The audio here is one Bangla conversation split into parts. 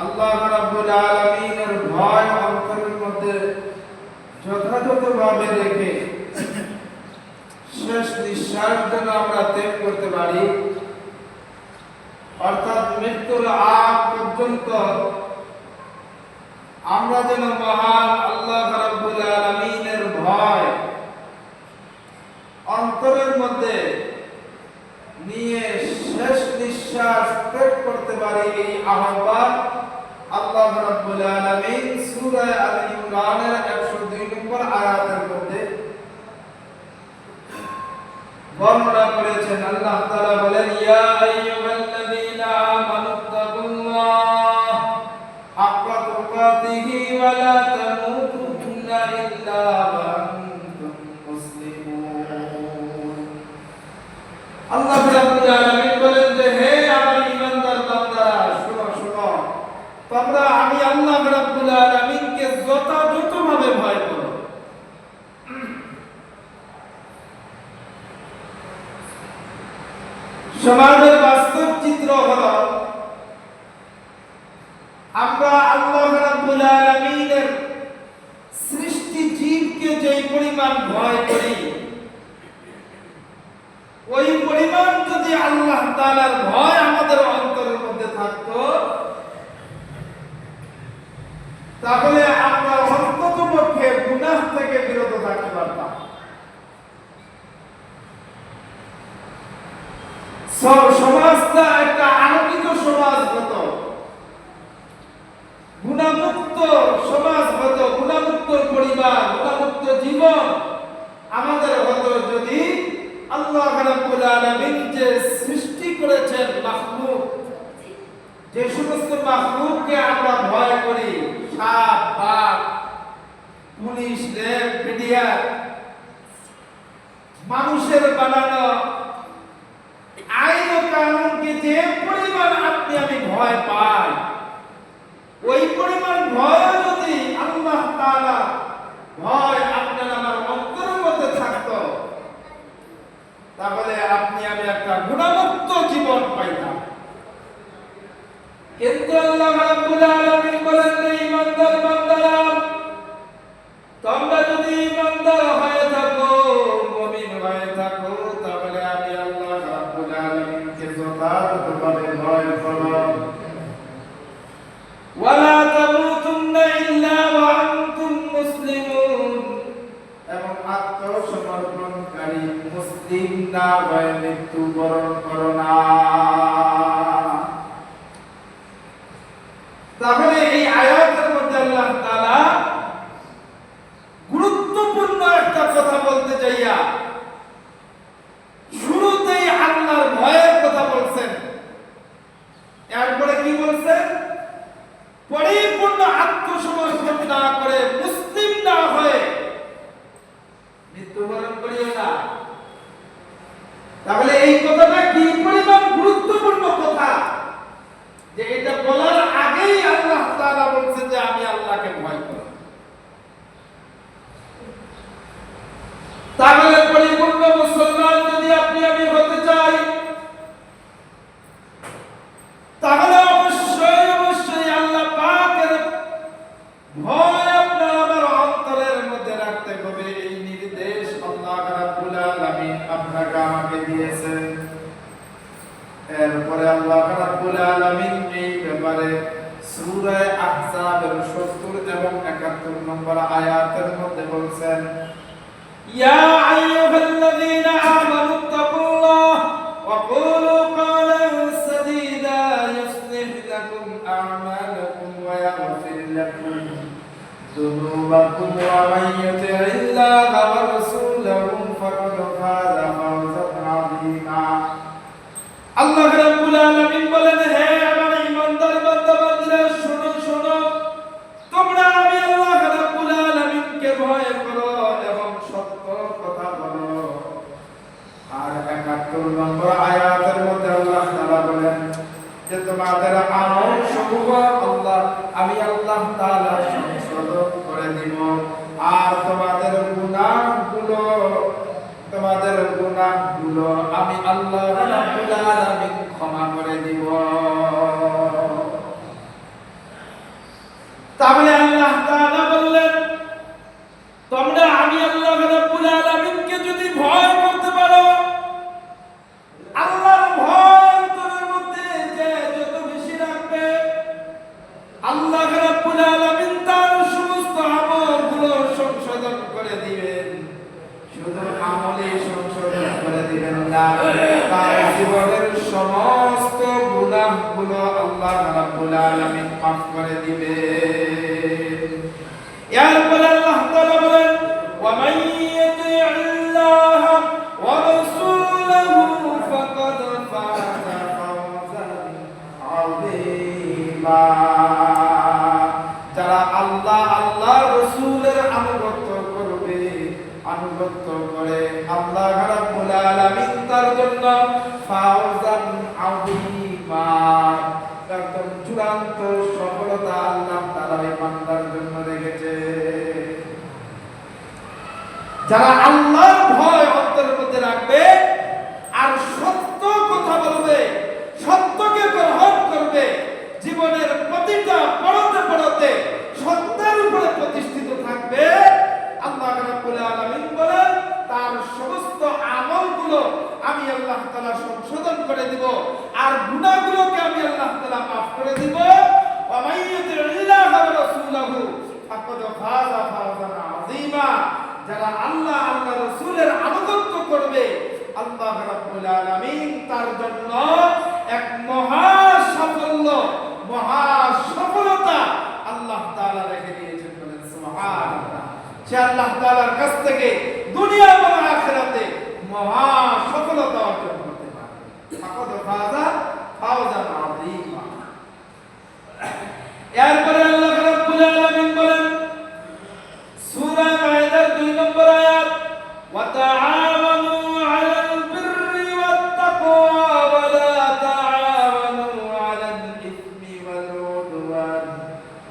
আল্লাহ রাব্বুল আলামিনের ভয় অন্তরের মধ্যে যথাযথভাবে রেখে শেষ নিঃশ্বাস যেন আমরা ত্যাগ করতে পারি, অর্থাৎ মৃত্যুর আগ পর্যন্ত আমরা যেন মহান আল্লাহ রাব্বুল আলামিনের ভয় অন্তরের মধ্যে নিয়ে শেষ নিঃশ্বাস ত্যাগ করতে পারি। এই আহ্বান আল্লাহ রাব্বুল আলামিন সূরা আল ইমরানের 102 নম্বর আয়াতের মধ্যে বর্ণনা করেছেন। আল্লাহ তাআলা বলেন, ইয়া আইয়ুহাল্লাযীনা আমানুত্তাকুল্লাহ হাক্কা তুকাতিহি ওয়া লা তামুতুন্না ইল্লা ওয়া আনতুম মুসলিমুন। আল্লাহ রাব্বুল আলামিন বলেন যে, হে আমার ঈমানদার বান্দারা, শুনো শুনো, তোমরা আমি আল্লাহ রাব্বুল আলামিনকে যথাযথভাবে ভয় করো। সমাজের বাস্তব চিত্র হলো, আমরা আল্লাহ রাব্বুল আলামিনের সৃষ্টি জীবকে যে পরিমাণ ভয় করি, ওই পরিমাণ যদি আল্লাহ তাআলার ভয় আমাদের অন্তরের মধ্যে থাকতো, তাহলে আমরা অন্ততপক্ষে গুনাহ থেকে বিরত থাকতে পারতাম। সমাজটা একটা আলোকিত সমাজ হতো, গুণামুক্ত সমাজ হতো, গুণামুক্ত পরিবার, গুণামুক্ত জীবন আমাদের হতো যদি আল্লাহ রাব্বুল আলামিন যে সৃষ্টি করেছেন মাখলুক, যে সমস্ত মাখলুককে আমরা ভয় করি, সাপ, বাঘ, পুলিশ, র্যাব, মিডিয়া, মানুষের বানানো আইন ও কানুনকে যে পরিমাণ আপনি আমি ভয় পাই, ওই পরিমাণ ভয় যদি আল্লাহ তাআলা ভয় আপনার আমার অন্তরের মধ্যে থাকতো, তাহলে আপনি আমি একটা গুণামুক্ত জীবন পাইতাম। কিন্তু আল্লাহ রাব্বুল আলামিন বলেন, ঈমানদার বান্দারা, তোমরা যদি ঈমানদার হয়ে থাকো, মুমিন হয়ে থাকো, তাহলে আমি আল্লাহ রাব্বুল আলামিনকে যথাযথভাবে ভয় করো। ওয়ালা তামুতুন্না ইল্লা ওয়া আনতুম মুসলিমুন, এবং আত্মসমর্পণকারী মুসলিম না হয়ে মৃত্যুবরণ করো না। তাহলে এই আয়াতের মধ্যে আল্লাহ তাআলা গুরুত্বপূর্ণ একটা কথা বলতে যাইয়া শুরুতেই আল্লাহর ভয়ের কথা বলছেন। এরপরে কি বলছেন? পরিপূর্ণ আত্মসমর্পণ না করে, মুসলিম না হয়ে মৃত্যুবরণ করিও না। তাহলে এই কথাটা কি পরিমাণ গুরুত্বপূর্ণ কথা, যে এটা বলার আগেই আল্লাহ তাআলা বলছেন যে আমি আল্লাহকে ভয় করি। তাহলে পরিপূর্ণ মুসলমান যদি আপনি আমি হতে চাই, তাহলে অবশ্যই অবশ্যই আল্লাহ পাকের ভয় আপনার আমার অন্তরের মধ্যে রাখতে হবে। এই নির্দেশ আল্লাহ রাব্বুল আলামিন আপনাকে আমাকে দিয়েছেন। এরপরে আল্লাহ রাব্বুল আলামিন এই ব্যাপারে সূরা আহজাবের 70 এবং 71 নম্বর আয়াতের মধ্যে বলছেন, ইয়া আইয়ুহাল্লাযীনা আমানুত্তাকুল্লাহ ওয়া কুলু কওলান সাদীদা ইউসলিহ লাকুম আ'মালাকুম ওয়া ইয়াগফির লাকুম যুনুবাকুম ওয়া মান ইউতি'ইল্লাহা ওয়া রাসূলাহু ফাকাদ ফাযা ফাওজান 'আযীমা। আল্লাহ রাব্বুল আলামিন বলেন, হে আমার ঈমানদার বান্দা-বান্দীরা, শোনো শোনো, তোমরা আমি আল্লাহ রাব্বুল আলামিনকে ভয় করো এবং সত্য কথা বলো। আর 71 নম্বর আয়াতের মধ্যে আল্লাহ তাআলা বলেন যে তোমাদের আমল সমূহ আল্লাহ আমি আল্লাহ তাআলা সংশোধন করে দিব, আর তোমাদের গুনাহগুলো আমি আল্লাহ রাব্বুল আলামিন ক্ষমা করে দিব। না তার জীবনের সমস্ত গুনাহগুলো আল্লাহ রাব্বুল আলামিন মাফ করে দিবে। এরপরে আল্লাহ তাআলা বলেন ওয়া মান ইউতি'আল্লাহ ওয়া রাসূলাহু ফাকাদ ফাযা ফাওজান আযীমা। যারা আল্লাহ রাসূলের আনুগত্য করবে, আনুগত্য করে আল্লাহ রাব্বুল আলামিন তার জন্য ফাওজান আযীমা, একদম চূড়ান্ত সফলতা আল্লাহ তাআলা এই বান্দার জন্য রেখেছে। যারা আল্লাহর ভয় অন্তরের মধ্যে রাখবে আর সত্য কথা বলবে, সত্যকে গ্রহণ করবে, জীবনের প্রতিটা পড়তে সত্যের উপরে প্রতিষ্ঠিত থাকবে, আল্লাহ রাব্বুল আলামিন বলেন তার সমস্ত আমলগুলো আমি আল্লাহ তাআলা সংশোধন করে দিব আর গুনাহগুলোকে আমি আল্লাহ তাআলা মাফ করে দিব। ওয়া মান ইউতি'আল্লাহ ওয়া রাসূলাহু ফাকাদ ফাযা ফাওজান আযীমা। যারা আল্লাহ রাসূলের আনুগত্য করবে, আল্লাহ রাব্বুল আলামিন তার জন্য এক মহা সাফল্য, মহা সফলতা আল্লাহ তাআলা রেখে দিয়েছেন। বলেন সুবহানাল্লাহ। সে আল্লাহ তাআলার কাছ থেকে দুনিয়া এবং আখিরাতে মহা সফলতা অর্জন করতে পারবে। ফাকাদ ফাযা ফাওজান আযীমা। এরপরে আল্লাহ রাব্বুল আলামিন বলেন সূরা মায়েদার 2 নম্বর আয়াত ওয়া তাআওয়ানু আলাল বিররি ওয়াত তাকওয়া ওয়া লা তাআওয়ানু আলাল ইসমি ওয়াল উদওয়ান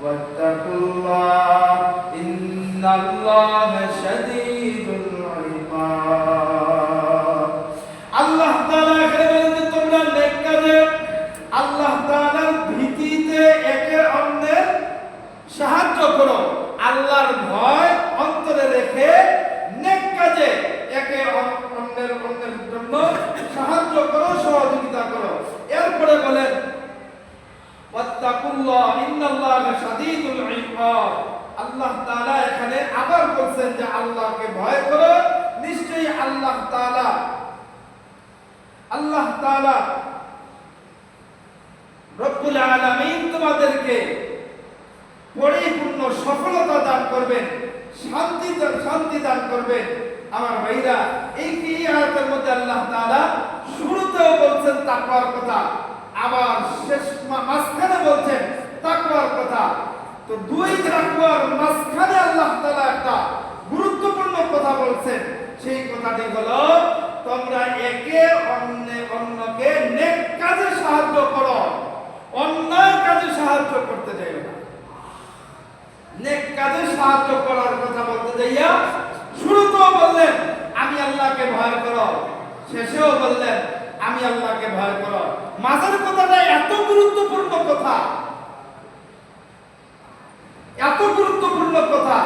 ওয়াত্তাকুল্লাহ ইন্নাল্লাহা শাদীদুল ইকাব। আল্লাহ তাআলা এখানে বলেন যে তোমরা নেক কাজে আল্লাহ তাআলার ভীতিতে একে অন্যের সাহায্য করো, আল্লাহর ভয় অন্তরে রেখে নেক কাজে একে অন্যের জন্য সাহায্য করো, সহযোগিতা করো। এরপরে বলেন ওয়াত্তাকুল্লাহ ইন্নাল্লাহা শাদীদুল ইকাব। আল্লাহ তাআলা এখানে আবার বলছেন যে আল্লাহকে ভয় করো, নিশ্চয়ই আল্লাহ তাআলা রব্বুল আলামিন তোমাদেরকে পরিপূর্ণ সফলতা দান করবেন, শান্তি দান করবেন। আমার ভাইরা, এই আয়াতের মধ্যে আল্লাহ তাআলা শুরুতেও বলছেন তাকওয়ার কথা, আবার শেষ মাঝখানে বলছেন তাকওয়ার কথা। তো দুই তাকওয়ার মাঝখানে আল্লাহ তাআলা একটা গুরুত্বপূর্ণ কথা বলছেন। সেই কথাটি হলো তোমরা একে অন্যকে নেক কাজে সাহায্য করো, অন্যায় কাজে সাহায্য করতে যাইও না। নেক কাজে সাহায্য করার কথা বলতে যাইয়া শুরুতেও বললেন আমি আল্লাহকে ভয় করো, শেষেও বললেন আমি আল্লাহকে ভয় করো। মাঝের কথাটা এত গুরুত্বপূর্ণ কথা, এত গুরুত্বপূর্ণ কথা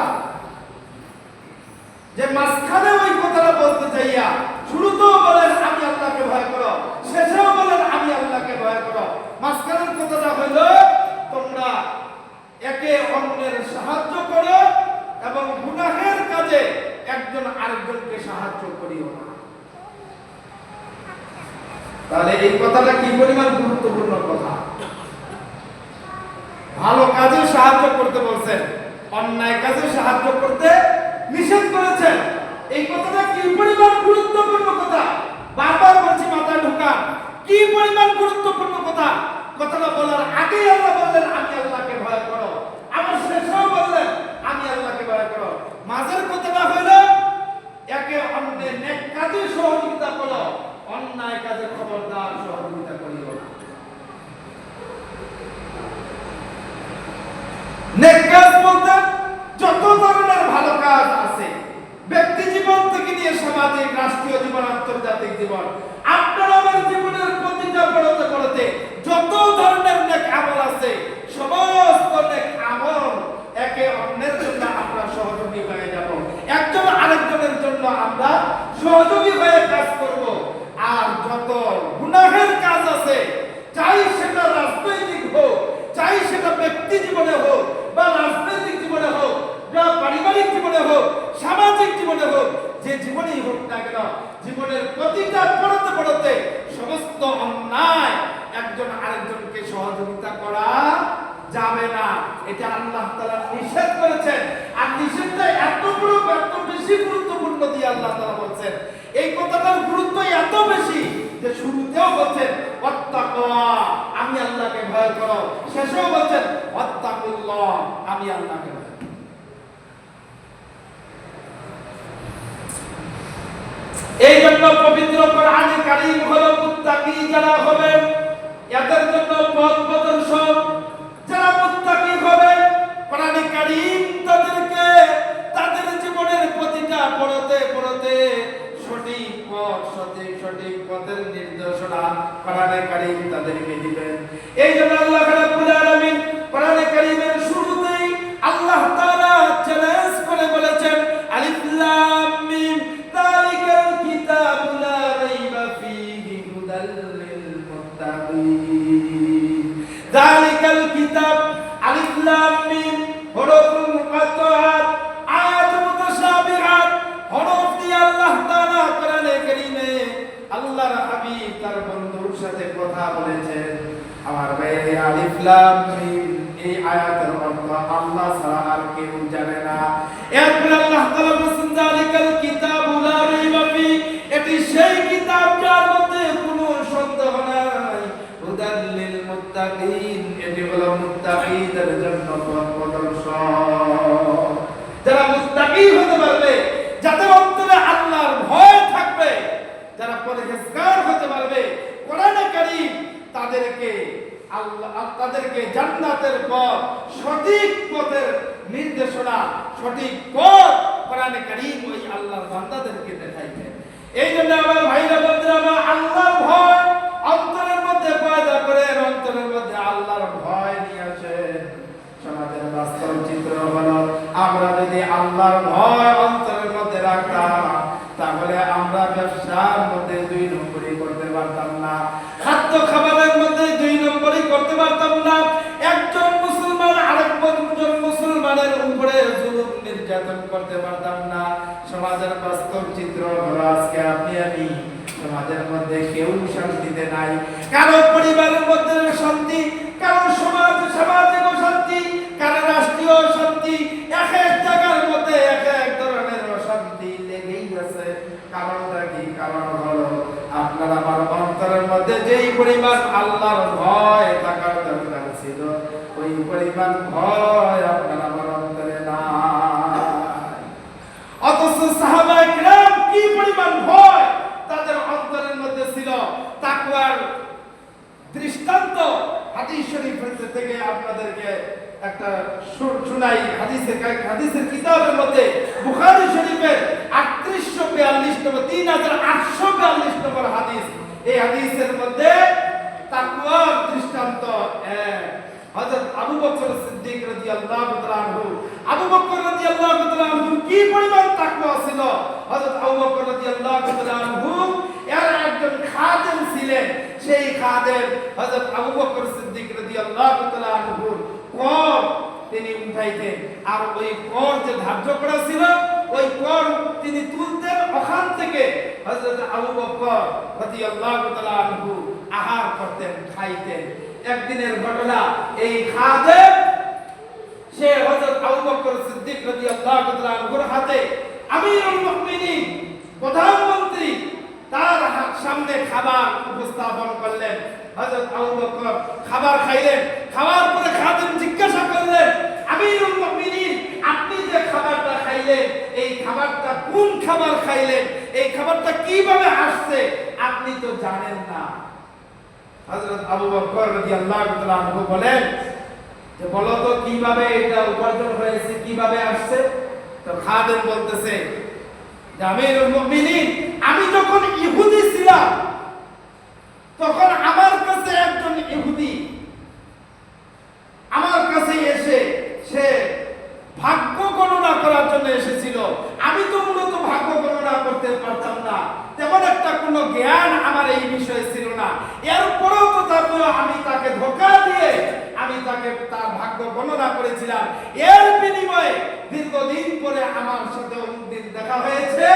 যে মাঝখানে ওই কথাটা বলতে যাইয়া শুরুতেও বলেন আমি আল্লাহকে ভয় করো, শেষেও বলেন আমি আল্লাহকে ভয় করো। মাঝখানের কথাটা হইল তোমরা একে অন্যের সাহায্য করো এবং গুনাহের কাজে একজন আরেকজনকে সাহায্য করিও না। তাহলে এই কথাটা কি পরিমাণ গুরুত্বপূর্ণ কথা। ভালো কাজে সাহায্য করতে বলছেন, অন্যায় কাজে সাহায্য করতে নিষেধ করেছেন। এই কথাটা কি পরিমাণ গুরুত্বপূর্ণ কথা, বারবার বলছি মাথায় ঢোকান। কি পরিমাণ গুরুত্বপূর্ণ কথা। কথাটা বলার আগেই আল্লাহ বললেন আমি আল্লাহকে ভয় করো, আমার শেষেও বললেন আমি আল্লাহকে ভয় করো। মাঝের কথাটা হইল একে অন্যের নেক কাজে সহযোগিতা করো, অন্যায় কাজে খবরদার সহযোগিতা করিও না। নেক কাজ বলতে যত ধরনের ভালো কাজ আছে, ব্যক্তি জীবন থেকে নিয়ে সামাজিক, রাষ্ট্রীয় জীবন, আন্তর্জাতিক জীবন, আপনার আমার জীবনের প্রতিটা পড়তে যত ধরনের নেক আমল আছে, সমস্ত নেক আমল একে অন্যের জন্য আমরা সহযোগী হয়ে যাব, একজন আরেকজনের জন্য আমরা সহযোগী হয়ে কাজ করব। আর যত গুনাহের কাজ আছে, চাই সেটা রাজনৈতিক হোক, চাই সেটা ব্যক্তি জীবনে হোক বা যাবে না, এটা আল্লাহ তাআলা নিষেধ করেছেন। আর নিষেধটা এত বড়, এত বেশি গুরুত্বপূর্ণ দিয়ে আল্লাহ তাআলা বলছেন, এই কথাটার গুরুত্ব এত বেশি যে শুরুতেও বলছেন ওয়াত্তাকুয়া, আমি আল্লাহকে ভয় করো, শেষেও বলছেন ওয়াত্তাকুল্লাহ, আমি আল্লাহকে ভয় করো। এই জন্য পবিত্র কোরআনে কারীম হলো মুত্তাকি যারা হবে এদের জন্য পথ প্রদর্শক। যারা মুত্তাকি হবে কোরআনে কারীম তাদেরকে তাদের জীবনের প্রতিটা পড়তে পড়তে সঠিক পথ, সঠিক পথের নির্দেশনা কোরআনে কারীম তাদেরকে দিবেন। এই জন্য আল্লাহ রাব্বুল আলামিন কোরআনে কারীমের শুরুতেই আল্লাহ তাআলা চ্যালেঞ্জ করে বলেছেন আলিফ লাম মিম যালিকাল কিতাবু লা রাইবা ফীহি হুদাল লিল মুত্তাকিন। যালিকাল কিতাব, আলিফ লাম মিম হরফুল মুকাত্তাআত, আয়াত মুতাশাবিহাত, হরফ দিয়ে আল্লাহ তাআলা কোরআনে কারীমে আল্লাহর হাবিব তার বন্ধুর সাথে কথা বলেছেন। আমার ভাইরে, আলিফ লাম মিম এই আয়াতের অর্থ আল্লাহ ছাড়া আর কেউ জানে না। এরপর আল্লাহ তাআলা বলেছেন যালিকাল কিতাবু লা রাইবা ফী, এটি সেই কিতাব যার মধ্যে কোনো সন্দেহ নাই, হুদাল লিল মুত্তাকিন, এটি হলো মুত্তাকিদের জন্য পথ প্রদর্শক। যারা মুত্তাকি হতে পারবে, যাদের অন্তরে আল্লাহর ভয় থাকবে, যারা পরহেজগার হতে পারবে, কোরআনে কারীম তাদেরকে তাদেরকে জান্নাতের পথ, সঠিক পথের নির্দেশনা, সঠিক পথ কোরআনে কারীম ওই আল্লাহর বান্দাদেরকে দেখাইবে। এই জন্য আমার ভাইরা বন্ধুরা, আমার আল্লাহর ভয় অন্তরের মধ্যে পয়দা করেন, অন্তরের মধ্যে আল্লাহর ভয় নিয়ে আসেন। সমাজের বাস্তব চিত্র হলো, আমরা যদি আল্লাহর ভয় অন্তরের মধ্যে রাখতাম তাহলে আমরা ব্যবসার মধ্যে 2 নম্বরই করতে পারতাম না, খাদ্য খাবারের মধ্যে 2 নম্বরই করতে পারতাম না, একজন মুসলমান আরেকজন মুসলমানের উপরে জুলুম নির্যাতন করতে পারতাম না। সমাজের বাস্তব চিত্র হলো আজকে আপনি আমি সমাজের মধ্যে কেউ শান্তিতে নাই। কারো পরিবারের মধ্যে শান্তি, কারো সামাজিক অশান্তি, কারো রাষ্ট্রীয় অশান্তি, এক এক জায়গার মধ্যে এক এক ধরনের অশান্তি লেগেই আছে। কারণটা কি? কারণ হলো আপনার আমার অন্তরের মধ্যে যেই পরিমাণ আল্লাহর ভয় থাকার দরকার ছিল, ওই পরিমাণ ভয় আপনার আমার অন্তরে নাই। অথচ সাহাবায়ে কিরাম কি পরিমাণ ভয় তাদের অন্তরের মধ্যে ছিল। তাকওয়ার দৃষ্টান্ত হাদিস শরীফ থেকে আপনাদেরকে একটা শুনাই। হাদিসের কিতাবের মধ্যে বুখারী শরীফের 3842 নম্বর 3842 নম্বর হাদিস। এই হাদিসের মধ্যে তাকওয়ার দৃষ্টান্ত হযরত আবু বকর সিদ্দিক রাদিয়াল্লাহু তাআলা আনহু, আবু বকর রাদিয়াল্লাহু তাআলা আনহু কি পরিমাণ তাকওয়া ছিল। হযরত আবু বকর রাদিয়াল্লাহু তাআলা আনহু এর একজন খাদেম ছিলেন। সেই খাদেম হযরত আবু বকর সিদ্দিক রাদিয়াল্লাহু তাআলা আনহু কর তিনি উঠাইতেন, আর ওই কর যে ধার্য করা ছিল ওই কর তিনি তুলতেন, ওখান থেকে হযরত আবু বকর রাদিয়াল্লাহু তাআলা আনহু আহার করতেন, খাইতেন। একদিনের ঘটনা, এই খাদেম সে হযরত আবু বকর সিদ্দিক রাদিয়াল্লাহু তাআলা আনহুর হাতে আমিরুল মুমিনিন প্রধানমন্ত্রী তার সামনে খাবার উপস্থাপন করলেন। হযরত আবু বকর খাবার খাইলেন। খাওয়ার পরে খাদেম জিজ্ঞাসা করলেন, আমিরুল মুমিনিন আপনি যে খাবারটা খাইলেন এই খাবারটা কোন খাবার খাইলেন, এই খাবারটা কিভাবে আসছে আপনি তো জানেন না। হযরত আবু বকর রাদিয়াল্লাহু তাআলা আনহু বলেন যে বলো তো কিভাবে এটা উপার্জন হয়েছে, কিভাবে আসছে। তো খাদেম বলতেছে যে আমিরুল মুমিনিন আমি যখন ইহুদি ছিলাম তখন আমার কাছে একজন ইহুদি আমার কাছে এসে সে ভাগ্য গণনা করার জন্য এসেছিল। আমি তো মূলত ভাগ্য গণনা করতে পারতাম না, তেমন একটা কোনো জ্ঞান আমার এই বিষয়ে ছিল না। এরপরেও তথাপিও আমি তাকে ধোঁকা দিয়ে আমি তাকে তার ভাগ্য গণনা করেছিলাম। এর বিনিময়ে দীর্ঘদিন পরে আমার সাথে দিন দেখা হয়েছে,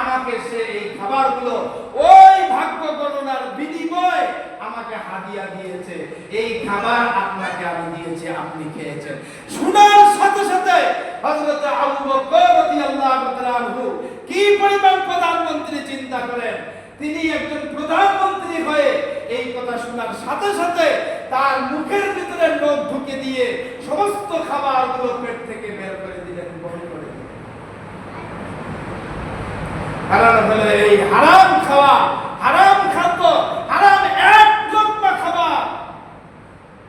আমাকে সে এই খাবারগুলো ওই ভাগ্য গণনার বিনিময়ে আমাকে হাদিয়া দিয়েছে। এই খাবার আপনাকে আমি দিয়েছি। খেয়েছি, আপনি খেয়েছেন। শোনার সাথে সাথে হযরত আবু বকর রাদিয়াল্লাহু তাআলা আনহু কি পরিমাণ প্রধানমন্ত্রী চিন্তা করেন। তিনি একজন প্রধানমন্ত্রী হয়ে এই কথা শোনার সাথে সাথে তার মুখের ভিতরে নখ ঢুকে দিয়ে সমস্ত খাবারগুলো পেট থেকে বের করে দিলেন, বন্ধ করে দিলেন। কারণ হলো এই হারাম খাওয়া, হারাম খাদ্য, হারাম এক লোকমা খাবার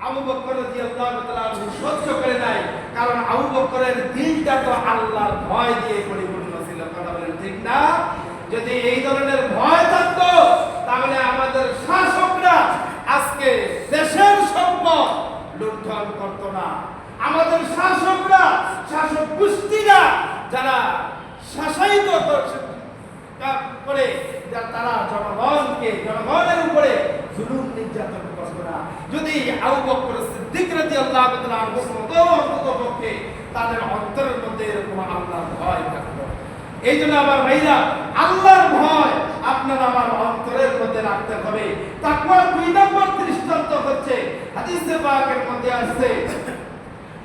আবু বকর রাদিয়াল্লাহু তাআলা সহ্য করে নাই। কারণ আবু বকরের দিলটা তো আল্লাহর ভয় দিয়ে পরিপূর্ণ ছিল। কথা বলেন ঠিক না? যদি এই ধরনের ভয় থাকতো তাহলে আমাদের শাসকরা আজকে দেশের সম্পদ লুণ্ঠন করতো না। আমাদের শাসকরা, শাসক গোষ্ঠীরা যারা শাসিত করে তারা জনগণের উপরে জুলুম নির্যাতন করতো না। যদি আবু বকর সিদ্দিক রাদিয়াল্লাহু তাআলা অন্ততপক্ষে তাদের অন্তরের মধ্যে এরকম আল্লাহর ভয় থাকতো। এই জন্য আমার ভাইরা, আল্লাহর ভয় আপনার আমার অন্তরের মধ্যে রাখতে হবে। তাকওয়ার 2 নম্বর দৃষ্টান্ত হচ্ছে হাদিসে পাকের মধ্যে আসছে,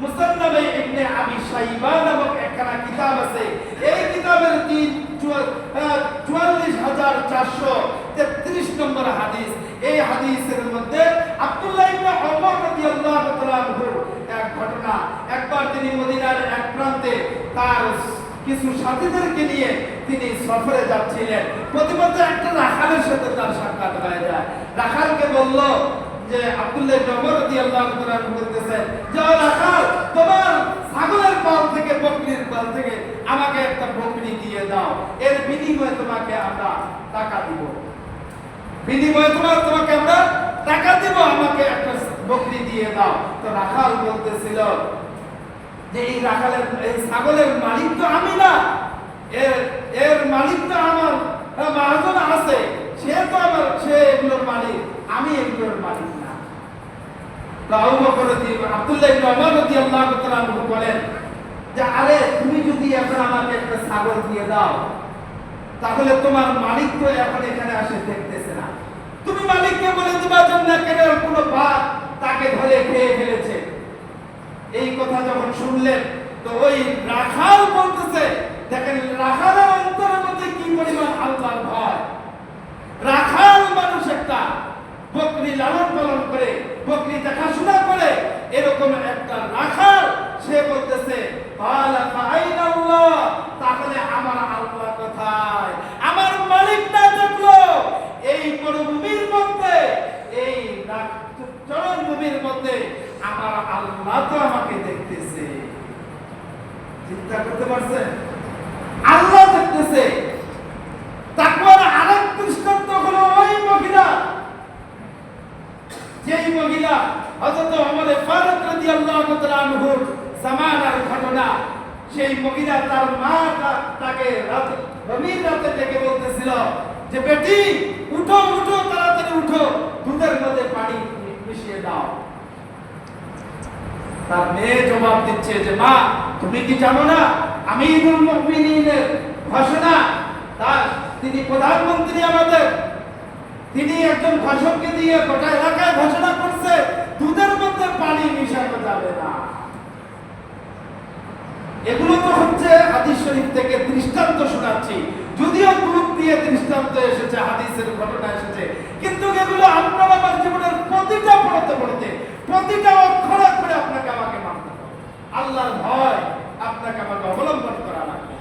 মুসান্নাফে ইবনে আবি শাইবা নামক একখানা কিতাব আছে। এই কিতাবের 44433 নম্বর হাদিস। এই হাদিসের মধ্যে আব্দুল্লাহ ইবনে ওমর রাদিয়াল্লাহু তাআলা আনহু এক ঘটনা, একবার তিনি মদিনার এক প্রান্তে তার কিছু সাথীদেরকে নিয়ে তিনি সফরে যাচ্ছিলেন। প্রতিমধ্যে একটা রাখালের সাথে তার সাক্ষাৎ হয়ে যায়। রাখালকে বলল যে আব্দুল্লাহ ইবনে ওমর রাদিয়াল্লাহু তাআলা বলতেছেন যে রাখাল, তোমার ছাগলের পাল থেকে, বকরির পাল থেকে আমাকে একটা বকরি দিয়ে দাও, এর বিনিময়ে তোমাকে আমরা টাকা দিব। বিনিময়ে তোমাকে আমরা টাকা দিব, আমাকে একটা বকরি দিয়ে দাও। তো রাখাল বলতেছিল যে এই রাখালের, এই ছাগলের মালিক তো আমি না, এর মালিক তো আমার মহাজন আছে, সে তো আমার, সে এগুলোর মালিক, আমি এগুলোর মালিক না। তো আবু বকর আব্দুল্লাহ ইবনে ওমর রাদিয়াল্লাহু তাআলা বলেন যে আরে তুমি যদি এখন আমাকে একটা ছাগল দিয়ে দাও তাহলে তোমার মালিক তো এখন এখানে আসে দেখতেছে না, তুমি মালিককে বলে দিবা যে না কেন কোনো ভাত তাকে ধরে খেয়ে ফেলেছে। এই কথা যখন শুনলেন তো ওই রাখাল বলতেছে, দেখেন রাখালের অন্তরের মধ্যে কি পরিমাণ আল্লাহর ভয়। রাখাল মানুষ একটা বকরি লালন পালন করে, বকরি দেখাশোনা করে, এরকম একটা রাখাল সে বলতেছে তাহলে আমার আল্লাহ কোথায়? আমার মালিক না দেখলো এই মরুভূমির মধ্যে, এই চরণভূমির মধ্যে আমার আল্লাহ তো আমাকে দেখতেছে। চিন্তা করতে পারছেন? আল্লাহ দেখতেছে। তাকওয়ার আরেক দৃষ্টান্ত হলো ওই মহিলা, যেই মহিলা হযরত ওমর ফারুক রাদিয়াল্লাহু তাআলা আনহুর জামানার ঘটনা। সেই মহিলা তার মা তাকে গভীর রাতে ডেকে বলতেছিল যে বেটি উঠো উঠো, তাড়াতাড়ি উঠো, দুধের মধ্যে পানি মিশিয়ে দাও। তার মেয়ে জবাব দিচ্ছে যে মা তুমি কি জানো না আমিরুল মুমিনিনের ঘোষণা, তার তিনি প্রধানমন্ত্রী আমাদের, তিনি একজন ঘোষককে দিয়ে গোটা এলাকায় ঘোষণা করছে দুধের মধ্যে পানি মিশানো যাবে না। এগুলো তো হচ্ছে হাদিস শরীফ থেকে দৃষ্টান্ত শোনাচ্ছি, যদিও গ্রুপ দিয়ে দৃষ্টান্ত এসেছে, হাদিসের ঘটনা এসেছে, কিন্তু এগুলো আপনার আমার জীবনের প্রতিটা পড়তে প্রতিটা অক্ষর অক্ষরে আপনাকে আমাকে মানতে হবে। আল্লাহর ভয় আপনাকে আমাকে অবলম্বন করা লাগবে।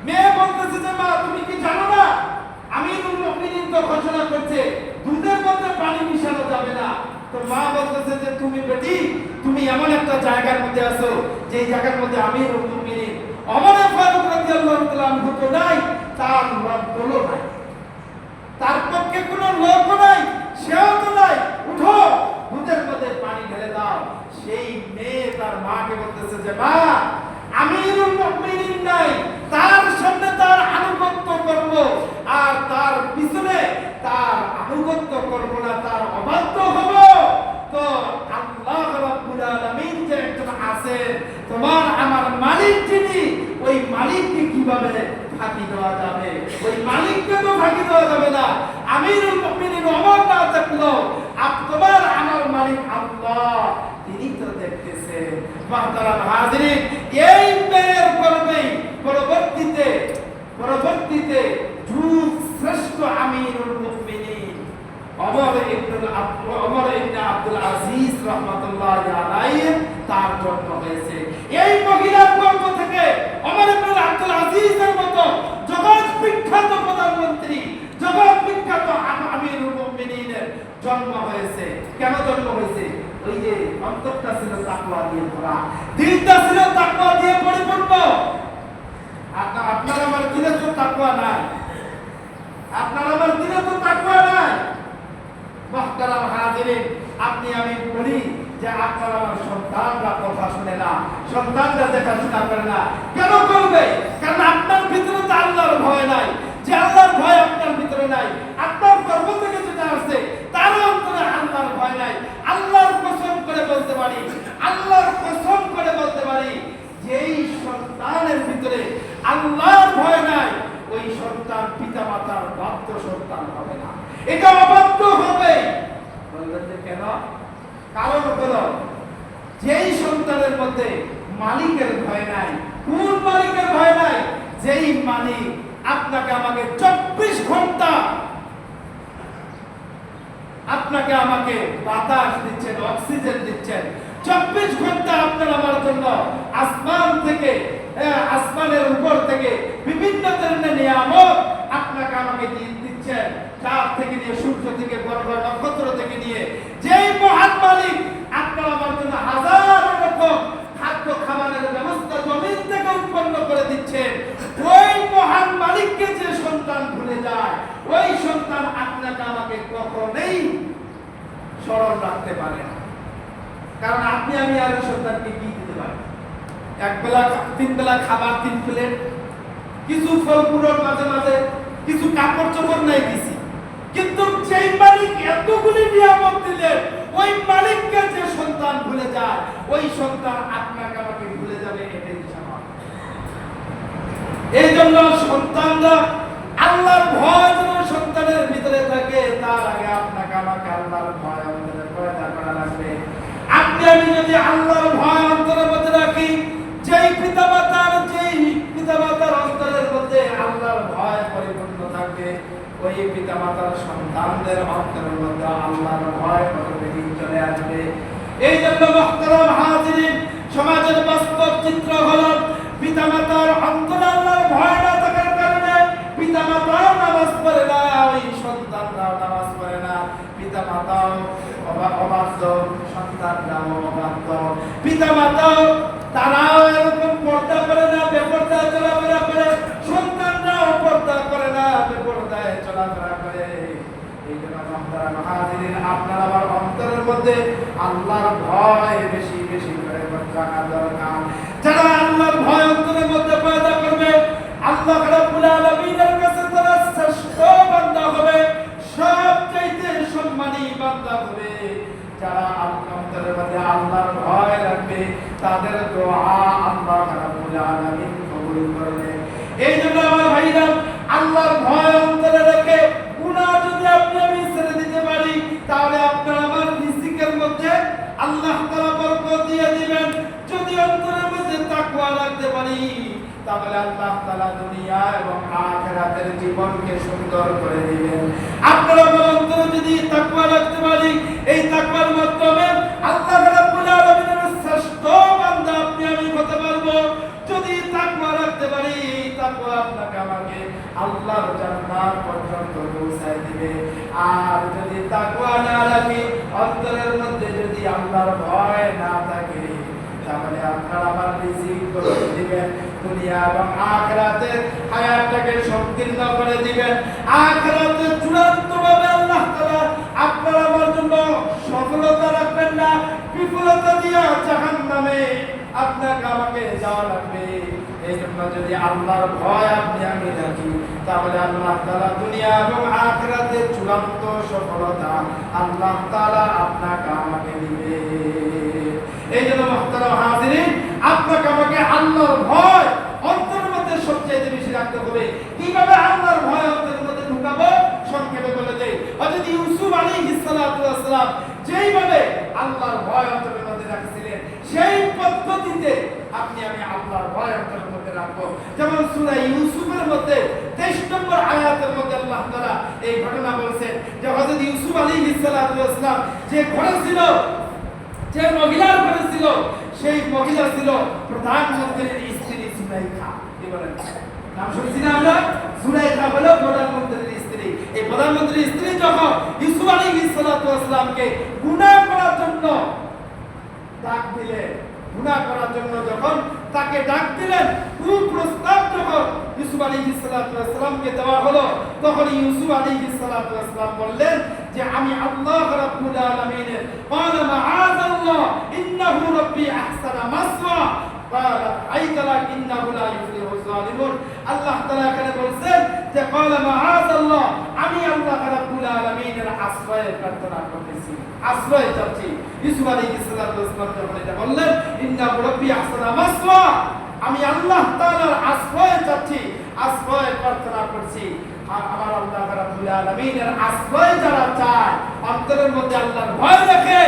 মেয়ে বলতেছে যে মা তুমি কি জানো না আমিরুল মুমিনিন তো ঘোষণা করছে দুধের মধ্যে পানি মিশানো যাবে না। তো মা বলতেছে যে তুমি বেটি তুমি এমন একটা জায়গার মধ্যে আছো যে জায়গার মধ্যে আমিরুল মুমিনিন ওমর ফারুক রাদিয়াল্লাহু তাআলা আনহু তো নাই, তার লোকও নাই, তার পক্ষে কোনো লোকও নাই, সেও তো নাই, উঠো দুধের মধ্যে পানি ঢেলে দাও। সেই মেয়ে তার মাকে বলতেছে যে মা আমিরুল মুমিনিন নাই, তার সামনে তার আনুগত্য করব আর তার পিছনে তার আনুগত্য করব না, তার অবাধ্য হব। তো আল্লাহ রাব্বুল আলামিন যে একজন আছেন, তোমার আমার মালিক যিনি, ওই মালিককে কিভাবে ফাঁকি দেওয়া যাবে? ওই মালিককে তো ফাঁকি দেওয়া যাবে না। আমিরুল মুমিনিন ওমর না থাকলো তোমার আমার মালিক আল্লাহ, তিনি তো মুহতারাম হাজিরিন, এই ব্যয়ের কারণে পরবর্তীতে যুগ শ্রেষ্ঠ আমিরুল মুমিনিন ওমর ইবনে আব্দুল আজিজ রাহমাতুল্লাহি আলাইহি তার জন্ম হয়েছে। এই মহিলার গর্ভ থেকে ওমর ইবনে আব্দুল আজিজের মতো জগৎ বিখ্যাত প্রধানমন্ত্রী, জগৎ বিখ্যাত আমিরুল মুমিনিনের জন্ম হয়েছে। কেন জন্ম হয়েছে? ওই যে অন্তরটা ছিল তাকওয়া দিয়ে ভরা, দিলটা ছিল তাকওয়া দিয়ে পরিপূর্ণ। আপনার আমার দিলে তো তাকওয়া নাই, আপনার আমার দিলে তো তাকওয়া নাই। মুহতারাম হাজিরিন, আপনি আমি বলি যে আপনার আমার সন্তানরা কথা শুনে না, সন্তানরা দেখাশোনা করে না। কেন করবে? কারণ আপনার ভিতরে তো আল্লাহর ভয় নাই। যে আল্লাহর ভয় আপনার ভিতরে নাই, আপনার গর্ভ থেকে যেটা আসছে তার অন্তরে আল্লাহর ভয় নাই। আল্লাহর কসম করে বলতে পারি, আল্লাহর কসম করে বলতে পারি, যেই সন্তানের ভিতরে আল্লাহর ভয় নাই, ওই সন্তান পিতামাতার বাধ্য সন্তান হবে না, এটা অবাধ্য হবে। বলবেন যে কেন? কারণ হলো যেই সন্তানের মধ্যে মালিকের ভয় নাই। কোন মালিকের ভয় নাই? যেই মালিক আপনাকে আমাকে 24 ঘন্টা আপনাকে আমাকে বাতাস দিচ্ছেন, অক্সিজেন দিচ্ছেন, 24 ঘন্টা আপনার আমার জন্য আসমান থেকে, আসমানের উপর থেকে বিভিন্ন ধরনের নিয়ামত আপনাকে আমাকে দিচ্ছেন, চাঁদ থেকে নিয়ে, সূর্য থেকে, বড় বড় নক্ষত্র থেকে নিয়ে, যেই মহান মালিক আপনার আমার জন্য হাজার রকম খাদ্য খাবারের ব্যবস্থা জমিন থেকে উৎপন্ন করে দিচ্ছেন, ওই মহান মালিককে যে সন্তান ভুলে যায়, ওই সন্তান আপনাকে আমাকে কখনোই স্মরণ রাখতে পারে না। কারণ আপনি আমি আর সন্তানকে কি দিতে পারি? এক বেলা, 3 বেলা খাবার, 3 প্লেট, কিছু ফল ফুলের মাঝে মাঝে কিছু কাপড় চোপড় নাই দিছি। কিন্তু যেই মালিক এতগুলি নিয়ামত দিলেন, ওই মালিককে যে সন্তান ভুলে যায়, ওই সন্তান আপনাকে আমাকে ভুলে যাবে, এটাই স্বাভাবিক। এই জন্য সন্তানরা আল্লাহর ভয় যেন সন্তানের ভিতরে থাকে, তার আগে আপনাকে আমাকে আল্লাহর ভয় অন্তরে পয়দা করা লাগবে। আপনি আমি যদি আল্লাহর ভয় অন্তরের মধ্যে রাখি, যেই পিতামাতার অন্তরের মধ্যে আল্লাহর ভয় পরিপূর্ণ থাকবে, ওই পিতামাতার সন্তানদের অন্তরের মধ্যে আল্লাহর ভয় অটোমেটিক চলে আসবে। এই জন্য মুহতারাম হাজিরিন, সমাজের বাস্তব চিত্র হলো পিতামাতার অন্তরে আল্লাহর ভয় না থাকার কারণে পিতামাতাও নামাজ পড়ে না, ওই সন্তানরাও নামাজ পড়ে না। পিতামাতাও অবাধ্য, সন্তানরাও অবাধ্য। পিতামাতাও তারাও এরকম পর্দা করে না, বেপর্দায় চলাফেরা করে, সন্তানরাও পর্দা করে না, বেপর্দায় চলাফেরা করে। এই জন্য মুহতারাম হাজিরিন, আপনার আমার অন্তরের মধ্যে আল্লাহর ভয় বেশি বেশি করে রাখা দরকার। যারা আল্লাহর ভয় অন্তরের মধ্যে পয়দা করবে, আল্লাহ রাব্বুল আলামিনের কাছে তারা শ্রেষ্ঠ বান্দা হবে, সবচেয়ে সম্মানী বান্দা হবে। যারা অন্তরের মধ্যে আল্লাহর ভয় রাখবে, তাদের দোয়া আল্লাহ রাব্বুল আলামিন কবুল করবে। এই জন্য আমার ভাইরা, আল্লাহর ভয় অন্তরে রেখে গুনাহ যদি আপনি আমি ছেড়ে দিতে পারি, তাহলে আপনার আমার রিজিকের মধ্যে আল্লাহ তাআলা বরকত দিয়ে দিবেন। যদি অন্তরের মধ্যে তাকওয়া রাখতে পারি, তাহলে আল্লাহ তাআলা দুনিয়া এবং আখিরাতের জীবনকে সুন্দর করে দিবেন। আপনারা অন্তরে যদি তাকওয়া রাখতে পারি, এই তাকওয়ার মাধ্যমে আল্লাহ রাব্বুল আলামিনের শ্রেষ্ঠ বান্দা আপনি আমি হতে পারবো। যদি তাকওয়া রাখতে পারি, তাকওয়া আপনাকে আমাকে আল্লাহর জান্নাত পর্যন্ত পৌঁছায় দিবে। আর যদি তাকওয়া না রাখি, অন্তরের মধ্যে যদি আল্লাহর ভয় না থাকে, তাহলে আপনার আমার রিজিক করে দিবেন, দুনিয়া এবং আখিরাতের হায়াতটাকে সংকীর্ণ করে দিবেন। আখিরাতে চূড়ান্তভাবে আল্লাহ তাআলা আপনার আমার জন্য সফলতা রাখবেন না, বিফলতা দিয়ে জাহান্নামে আপনাকে আমাকে যাওয়া লাগবে। এই জন্য যদি আল্লাহর ভয় আপনি আমি রাখি, তাহলে আল্লাহ তাআলা দুনিয়া এবং আখিরাতে চূড়ান্ত সফলতা আল্লাহ তাআলা আপনাকে আমাকে দিবে। এই জন্য মুহতারাম হাজিরিন, আপনাকে আমাকে আল্লাহর ভয় অন্তরের মধ্যে সবচেয়ে বেশি রাখতে হবে। কিভাবে আল্লাহর ভয় অন্তরের মধ্যে ঢুকাবো? সংক্ষেপে বলে দেই। হযরত ইউসুফ আলাইহিস সালাতু ওয়াস সালাম যেইভাবে আল্লাহর ভয় অন্তরের মধ্যে রাখছিলেন, সেই পদ্ধতি আপনি আমি আল্লাহর ভয় অন্তরের মধ্যে রাখবো। যেমন সূরা ইউসুফের মধ্যে 23 নম্বর আয়াতের মধ্যে আল্লাহ তাআলা এই ঘটনা বলেছেন যে হযরত ইউসুফ আলাইহিস সালাতু ওয়াস সালাম যে ঘরে ছিল, যে মহিলার ঘরে ছিল, সেই মহিলা ছিল প্রধানমন্ত্রীর স্ত্রী সুলাইখা। কি বলেন? নাম শুনছি না আমরা? সুলাইখা হলো প্রধানমন্ত্রীর স্ত্রী। এই প্রধানমন্ত্রীর স্ত্রী যখন ইউসুফ আলাইহিস সালাতু ওয়াস সালামকে গুনাহ করার জন্য ডাক দিলেন, গুনাহ করার জন্য যখন তাকে ডাক দিলেন, প্রস্তাব যখন ইউসুফ আলাইহিস সালাতু ওয়াস সালামকে দেওয়া হলো, তখন ইউসুফ আলাইহিস সালাতু ওয়াস সালাম বললেন যে আমি আল্লাহ রাব্বুল আলামিনের ক্বালা মাআযাল্লাহ ইন্নাহু রাব্বি আহসানা মাসওয়া ক্বালা আইতালা ইন্নাহু লা ইফলিহুল যালিমুন। আল্লাহ তাআলা এখানে বলেন যে ক্বালা মাআযাল্লাহ, আমি আল্লাহ রাব্বুল আলামিনের আশ্রয় প্রার্থনা করতেছি, আশ্রয় চাচ্ছি। ইউসুফ আলাইহিস সালাতু ওয়াস সালাম যখন এটা বললেন ইন্নাহু রাব্বি আহসানা মাসওয়া, আমি আল্লাহ তাআলার আশ্রয় চাচ্ছি, আশ্রয় প্রার্থনা করছি। আর আমার আল্লাহ রাব্বুল আলামিনের আশ্রয় যারা চায়, অন্তরের মধ্যে আল্লাহর ভয় রাখে,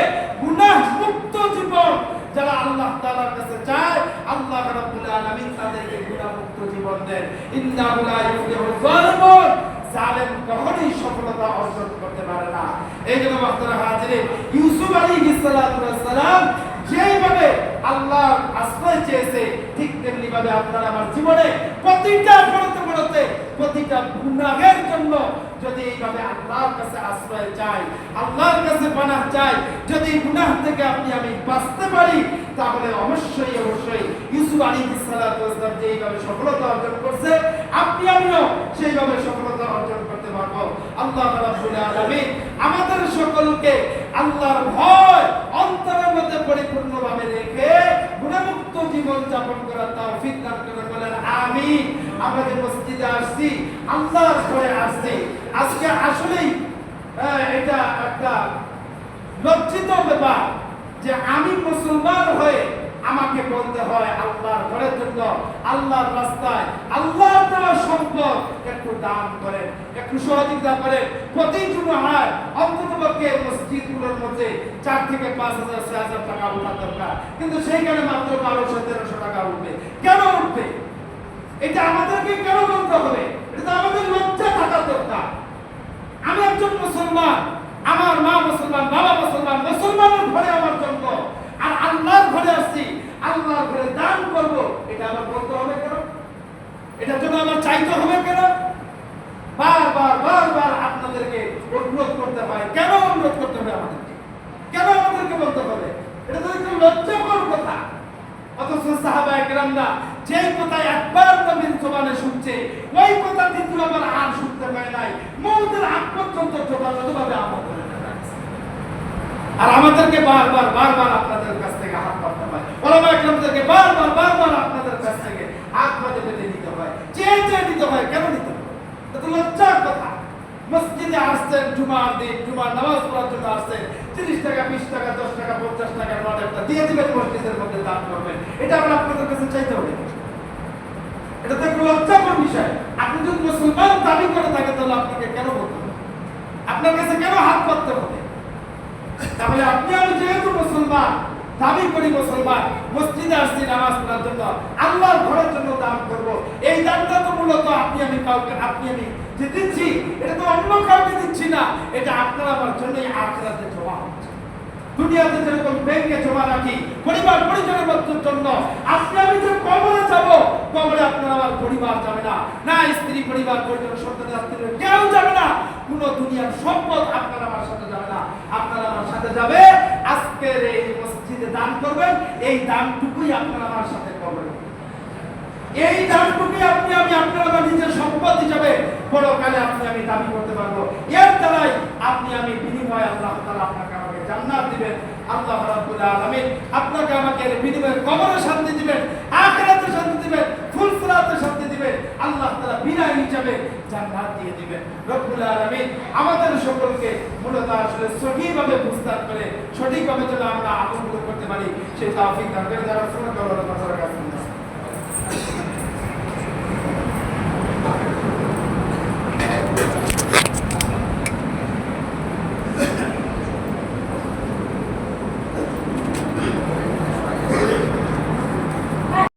গুনাহ মুক্ত জীবন যারা আল্লাহ তাআলার কাছে চায়, আল্লাহ রাব্বুল আলামিন তাদেরকে গুনাহ মুক্ত জীবন দেন। ইন্নাহু লা ইফলিহুল যালিমুন, জালেম কখনোই সফলতা অর্জন করতে পারে না। এইজন্য মাহতারা হাজিরিন, ইউসুফ আলাইহিস সালাতু ওয়াস সালাম যেইভাবে আল্লাহর আশ্রয় চেয়েছে, ঠিক তেমনি ভাবে আপনার আমার জীবনে প্রতিটা পড়তে প্রতিটা গুনাহের জন্য যদি এইভাবে আল্লাহর কাছে আশ্রয় চাই, আল্লাহর কাছে পানাহ চাই, যদি গুনাহ থেকে আপনি আমি বাঁচতে পারি, তাহলে অবশ্যই ইউসুফ আলাইহিস সালাতু ওয়াস সালাম যেইভাবে সফলতা অর্জন করছে, আপনি আমিও সেইভাবে সফলতা অর্জন করতে পারবো। আল্লাহ রাব্বুল আলামিন আমাদের সকলকে আল্লাহর ভয় অন্তরের মধ্যে পরিপূর্ণভাবে রেখে গুনাহমুক্ত জীবন যাপন করার তৌফিক দান করুন, বলেন আমিন। আমরা যে মসজিদে আসছি, আল্লাহর ভয়ে আসছি, আজকে আসলেই এটা একটা লজ্জিত ব্যাপার যে আমি মুসলমান হয়ে আমাকে বলতে হয় আল্লাহর ঘরের জন্য, আল্লাহর রাস্তায়, আল্লাহর দেওয়া সম্পদ একটু দান করেন, একটু সহযোগিতা করেন। প্রতি জুমায় অন্ততপক্ষে মসজিদগুলোর মধ্যে 4 থেকে 5,000 6,000 টাকা ওঠার দরকার, কিন্তু সেইখানে মাত্র 1200-1300 টাকা উঠবে। কেন উঠবে? এটা আমাদেরকে কেন বলতে হবে? এটা আমাদের লজ্জা থাকার দরকার। আমি একজন মুসলমান, আমার মা মুসলমান, বাবা মুসলমান, মুসলমানের ঘরে আমার জন্ম, আর আল্লাহর ঘরে আসছি, আল্লাহর ঘরে দান করব, এটা আমার বলতে হবে কেন? এটার জন্য আমার চাইতে হবে কেন? বারবার আপনাদেরকে অনুরোধ করতে হয়। কেন অনুরোধ করতে হবে আমাদেরকে? কেন আমাদেরকে বলতে হবে? এটা তো একটু লজ্জাকর কথা। অথচ সাহাবায়ে কেরামরা যেই কথা একবার নবীর জবানে শুনছে, ওই কথা দ্বিতীয়বার আর শুনতে পায় নাই, মওতের আগ পর্যন্ত জবানভাবে আমল করে রাখছে। আর আমাদেরকে বারবার আপনাদের কাছ থেকে হাত পাততে হয়, ওলামায়ে কেরামদেরকে বারবার আপনাদের কাছ থেকে হাত পাতে নিতে হয়, চেয়ে নিতে হয়। কেন নিতে হয়? এটা তো লজ্জার কথা। মসজিদে আসছেন জুমার দিন, জুমার নামাজ পড়ার জন্য আসছেন, 30 টাকা, 20 টাকা, 10 টাকা, 50 টাকা নোট একটা দিয়ে দিবেন, মসজিদের মধ্যে দান করবেন। এটা আমরা আপনাদের কাছে চাইতে হবে? এটা তো একটা লজ্জাকর বিষয়। আপনি যদি মুসলমান দাবি করে থাকেন, তাহলে আপনাকে কেন বলতে হবে? আপনার কাছে কেন হাত পাততে হবে? তাহলে আপনি আমি যেহেতু মুসলমান, দাবি করি মুসলমান, মসজিদে আসছি নামাজ পড়ার জন্য, আল্লাহর ঘরের জন্য দান করব, এই দানটা তো মূলত আপনি আমি যে দিচ্ছি, এটা তো অন্য কাউকে দিচ্ছি না, এটা আপনার আমার জন্যই আখিরাতে জমা হচ্ছে। দুনিয়াতে যেরকম ব্যাংকে জমা রাখি পরিবার পরিজনের জন্য, আপনি আমি যে কবরে যাব, কবরে আপনার আমার পরিবার যাবে না, না স্ত্রী পরিবার পরিজন সন্তান আত্মীয় কেউ যাবে না, কোনো দুনিয়ার সম্পদ আপনার আমার সাথে যাবে না, আপনার আমার সাথে যাবে আজকের এই মসজিদে দান করবেন, এই দানটুকুই আপনার আমার সাথে করবেন। এই দানটুকুই আপনি আমি আপনার আমার নিজের সম্পদ হিসাবে পরকালে আপনি আমি দাবি করতে পারবো। এর দ্বারাই আপনি আমি বিনিময়ে আল্লাহ তাআলা আপনাকে আমাকে জান্নাত দিবেন। আল্লাহ রাব্বুল আলামিন আপনাকে আমাকে বিনিময়ে কবরে শান্তি দিবেন, আখিরাতে শান্তি দিবেন, ফুলসিরাতে শান্তি দিবেন। আল্লাহ তাআলা বিনা হিসাবে জান্নাত দিয়ে দিবেন। রব্বুল আলামিন আমাদের সকলকে মূলত আসলে সঠিকভাবে বুঝতে করে সঠিকভাবে যেন আমরা আমলগুলো করতে পারি, সেই তৌফিক দান করেন। যারা শুনে